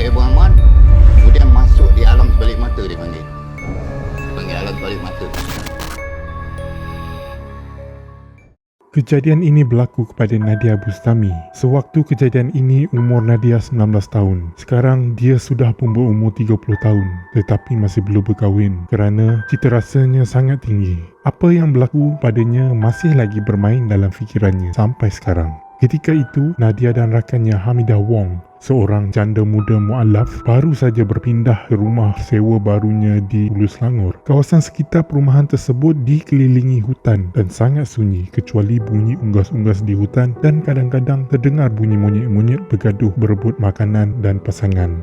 sakit Abang Ahmad, kemudian masuk di alam sebalik mata dia panggil. Panggil alam sebalik mata. Kejadian ini berlaku kepada Nadia Bustami. Sewaktu kejadian ini umur Nadia 19 tahun. Sekarang dia sudah pun berumur 30 tahun tetapi masih belum berkahwin kerana cita rasanya sangat tinggi. Apa yang berlaku padanya masih lagi bermain dalam fikirannya sampai sekarang. Ketika itu, Nadia dan rakannya Hamidah Wong, seorang janda muda mualaf, baru saja berpindah ke rumah sewa barunya di Hulu Selangor. Kawasan sekitar perumahan tersebut dikelilingi hutan dan sangat sunyi kecuali bunyi unggas-unggas di hutan dan kadang-kadang terdengar bunyi monyet-monyet bergaduh berebut makanan dan pasangan.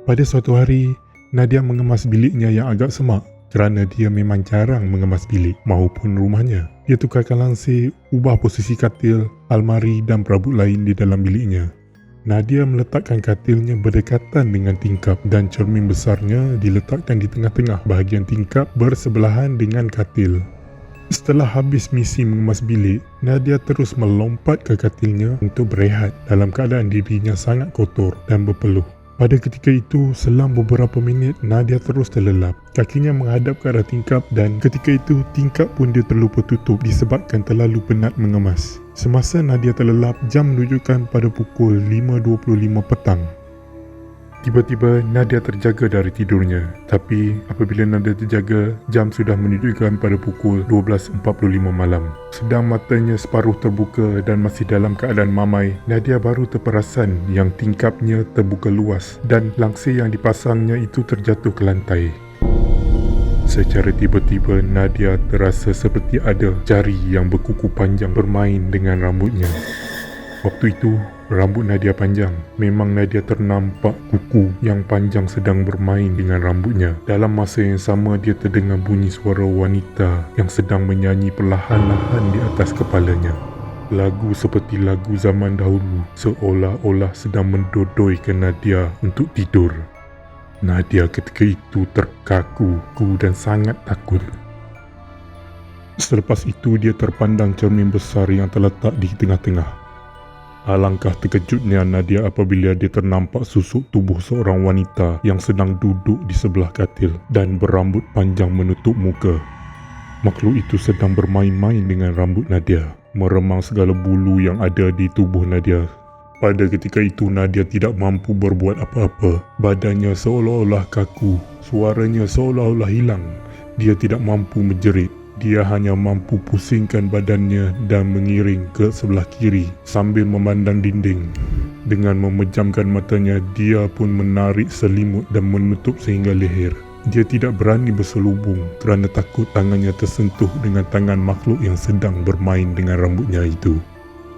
Pada suatu hari, Nadia mengemas biliknya yang agak semak kerana dia memang jarang mengemas bilik maupun rumahnya. Dia tukarkan langsir, ubah posisi katil, almari dan perabot lain di dalam biliknya. Nadia meletakkan katilnya berdekatan dengan tingkap dan cermin besarnya diletakkan di tengah-tengah bahagian tingkap bersebelahan dengan katil. Setelah habis misi mengemas bilik, Nadia terus melompat ke katilnya untuk berehat dalam keadaan dirinya sangat kotor dan berpeluh. Pada ketika itu, selang beberapa minit, Nadia terus terlelap. Kakinya menghadap ke arah tingkap dan ketika itu, tingkap pun dia terlupa tutup disebabkan terlalu penat mengemas. Semasa Nadia terlelap, jam menunjukkan pada pukul 5.25 petang. Tiba-tiba, Nadia terjaga dari tidurnya. Tapi, apabila Nadia terjaga, jam sudah menunjukkan pada pukul 12.45 malam. Sedang matanya separuh terbuka dan masih dalam keadaan mamai, Nadia baru terperasan yang tingkapnya terbuka luas dan langsir yang dipasangnya itu terjatuh ke lantai. Secara tiba-tiba, Nadia terasa seperti ada jari yang berkuku panjang bermain dengan rambutnya. Waktu itu, rambut Nadia panjang. Memang Nadia ternampak kuku yang panjang sedang bermain dengan rambutnya. Dalam masa yang sama, dia terdengar bunyi suara wanita yang sedang menyanyi perlahan-lahan di atas kepalanya. Lagu seperti lagu zaman dahulu, seolah-olah sedang mendodoikan Nadia untuk tidur. Nadia ketika itu terkaku dan sangat takut. Selepas itu, dia terpandang cermin besar yang terletak di tengah-tengah. Alangkah terkejutnya Nadia apabila dia ternampak susuk tubuh seorang wanita yang sedang duduk di sebelah katil dan berambut panjang menutup muka. Makhluk itu sedang bermain-main dengan rambut Nadia, meremang segala bulu yang ada di tubuh Nadia. Pada ketika itu, Nadia tidak mampu berbuat apa-apa. Badannya seolah-olah kaku, suaranya seolah-olah hilang. Dia tidak mampu menjerit. Dia hanya mampu pusingkan badannya dan mengiring ke sebelah kiri sambil memandang dinding. Dengan memejamkan matanya, dia pun menarik selimut dan menutup sehingga leher. Dia tidak berani berselubung kerana takut tangannya tersentuh dengan tangan makhluk yang sedang bermain dengan rambutnya itu.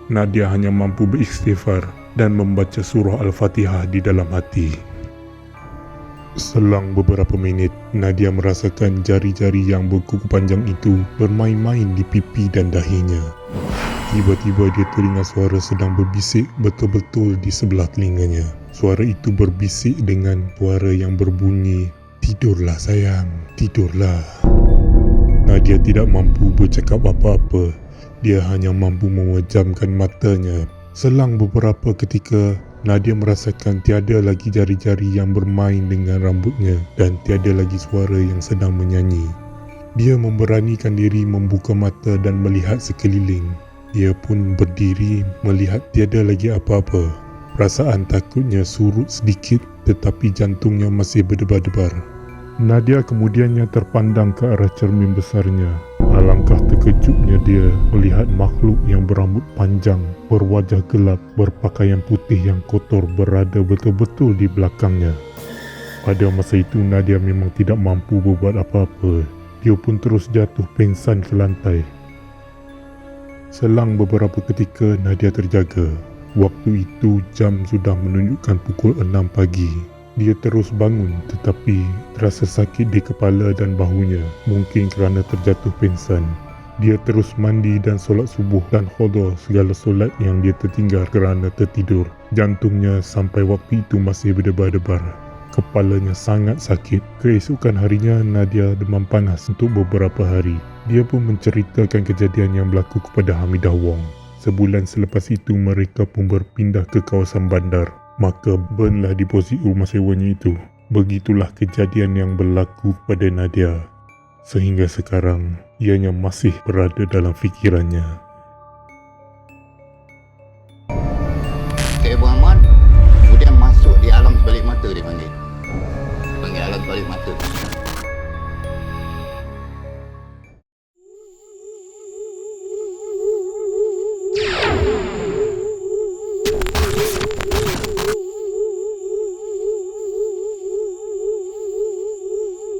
Nadia hanya mampu beristighfar dan membaca surah Al-Fatihah di dalam hati. Selang beberapa minit, Nadia merasakan jari-jari yang berkuku panjang itu bermain-main di pipi dan dahinya. Tiba-tiba dia teringat suara sedang berbisik betul-betul di sebelah telinganya. Suara itu berbisik dengan suara yang berbunyi, "Tidurlah sayang, tidurlah." Nadia tidak mampu bercakap apa-apa. Dia hanya mampu memejamkan matanya. Selang beberapa ketika, Nadia merasakan tiada lagi jari-jari yang bermain dengan rambutnya dan tiada lagi suara yang sedang menyanyi. Dia memberanikan diri membuka mata dan melihat sekeliling. Dia pun berdiri melihat tiada lagi apa-apa. Perasaan takutnya surut sedikit tetapi jantungnya masih berdebar-debar. Nadia kemudiannya terpandang ke arah cermin besarnya. Alangkah terkejutnya dia melihat makhluk yang berambut panjang, berwajah gelap, berpakaian putih yang kotor berada betul-betul di belakangnya. Pada masa itu, Nadia memang tidak mampu berbuat apa-apa. Dia pun terus jatuh pingsan ke lantai. Selang beberapa ketika, Nadia terjaga. Waktu itu, jam sudah menunjukkan pukul 6 pagi. Dia terus bangun tetapi terasa sakit di kepala dan bahunya, mungkin kerana terjatuh pingsan. Dia terus mandi dan solat subuh dan qada segala solat yang dia tertinggal kerana tertidur. Jantungnya sampai waktu itu masih berdebar-debar. Kepalanya sangat sakit. Keesokan harinya, Nadia demam panas untuk beberapa hari. Dia pun menceritakan kejadian yang berlaku kepada Hamidah Wong. Sebulan selepas itu, mereka pun berpindah ke kawasan bandar. maka burnlah deposit rumah sewanya itu. Begitulah kejadian yang berlaku pada Nadia. Sehingga sekarang, ianya masih berada dalam fikirannya.